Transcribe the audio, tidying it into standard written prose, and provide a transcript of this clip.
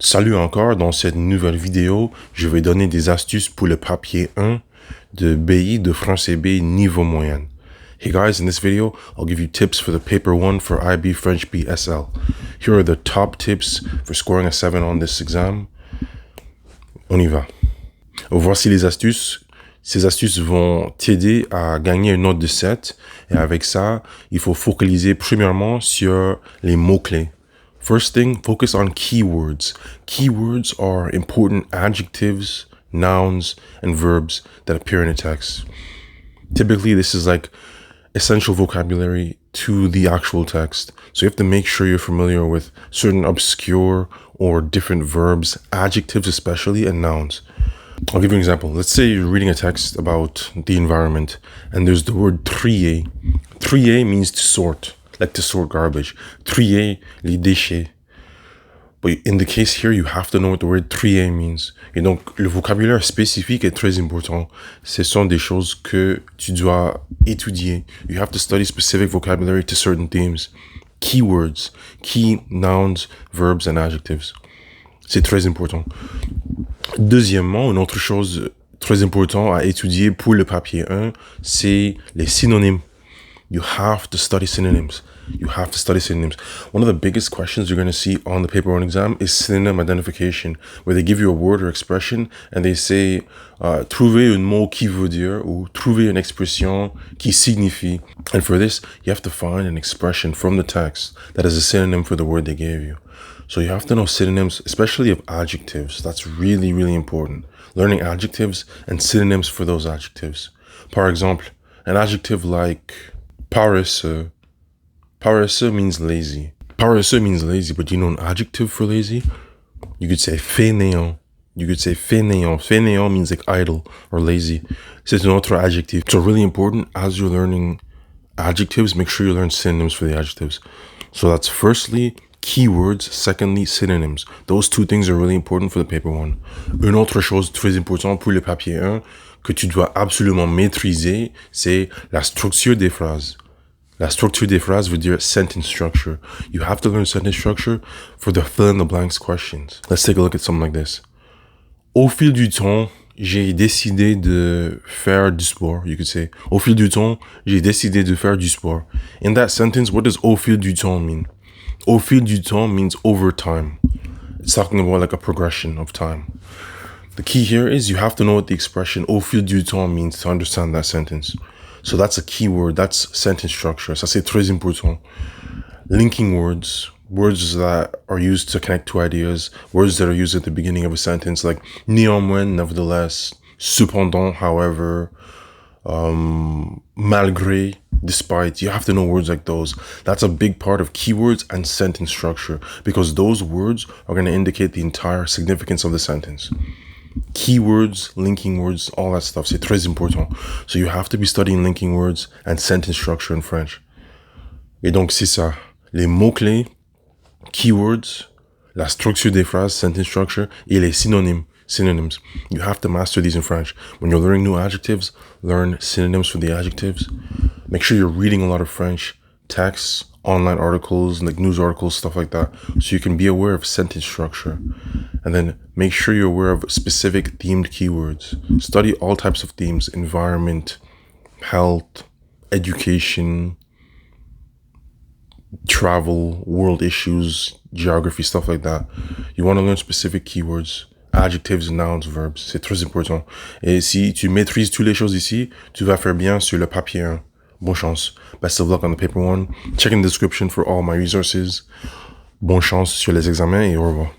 Salut encore, dans cette nouvelle vidéo, je vais donner des astuces pour le papier 1 de BI de français B niveau moyenne. Hey guys, in this video, I'll give you tips for the paper 1 for IB French B SL. Here are the top tips for scoring a 7 on this exam. On y va. Voici les astuces. Ces astuces vont t'aider à gagner une note de 7. Et avec ça, il faut focaliser premièrement sur les mots-clés. First thing, focus on keywords. Keywords are important adjectives, nouns, and verbs that appear in a text. Typically, this is like essential vocabulary to the actual text. So you have to make sure you're familiar with certain obscure or different verbs, adjectives especially, and nouns. I'll give you an example. Let's say you're reading a text about the environment, and there's the word trier. Trier means to sort. Like to sort garbage. Trier les déchets. But in the case here, you have to know what the word trier means. Et donc, le vocabulaire spécifique est très important. Ce sont des choses que tu dois étudier. You have to study specific vocabulary to certain themes. Keywords, key nouns, verbs, and adjectives. C'est très important. Deuxièmement, une autre chose très importante à étudier pour le papier 1, c'est les synonymes. You have to study synonyms. You have to study synonyms. One of the biggest questions you're going to see on the paper 1 exam is synonym identification, where they give you a word or expression and they say, trouver un mot qui veut dire, ou trouver une expression qui signifie. And for this, you have to find an expression from the text that is a synonym for the word they gave you. So you have to know synonyms, especially of adjectives. That's really, really important. Learning adjectives and synonyms for those adjectives. Par exemple, an adjective like paresseux. Paresseux means lazy. Paresseux means lazy, but do you know an adjective for lazy? You could say fainéant. You could say fainéant. Fainéant means like idle or lazy. C'est un autre adjective. So really important as you're learning adjectives, make sure you learn synonyms for the adjectives. So that's firstly keywords, secondly synonyms. Those two things are really important for the paper 1. Une autre chose très importante pour le papier 1 que tu dois absolument maîtriser, c'est la structure des phrases. La structure des phrases veut dire sentence structure. You have to learn sentence structure for the fill-in-the-blanks questions. Let's take a look at something like this. Au fil du temps, j'ai décidé de faire du sport. You could say, au fil du temps, j'ai décidé de faire du sport. In that sentence, what does au fil du temps mean? Au fil du temps means over time. It's talking about like a progression of time. The key here is you have to know what the expression au fil du temps means to understand that sentence. So that's a key word. That's sentence structure. Ça, c'est très important. Linking words. Words that are used to connect two ideas. Words that are used at the beginning of a sentence, like néanmoins, nevertheless, cependant, however, malgré, despite. You have to know words like those. That's a big part of keywords and sentence structure, because those words are going to indicate the entire significance of the sentence. Keywords, linking words, all that stuff, c'est très important. So you have to be studying linking words and sentence structure in French. Et donc, c'est ça. Les mots-clés, keywords, la structure des phrases, sentence structure, et les synonymes, synonyms. You have to master these in French. When you're learning new adjectives, learn synonyms for the adjectives. Make sure you're reading a lot of French texts, online articles, like news articles, stuff like that, so you can be aware of sentence structure. And then make sure you're aware of specific themed keywords. Study all types of themes: environment, health, education, travel, world issues, geography, stuff like that. You want to learn specific keywords, adjectives, nouns, verbs. C'est très important. Et si tu maîtrises toutes les choses ici, tu vas faire bien sur le papier 1. Bonne chance. Best of luck on the paper 1. Check in the description for all my resources. Bonne chance sur les examens et au revoir.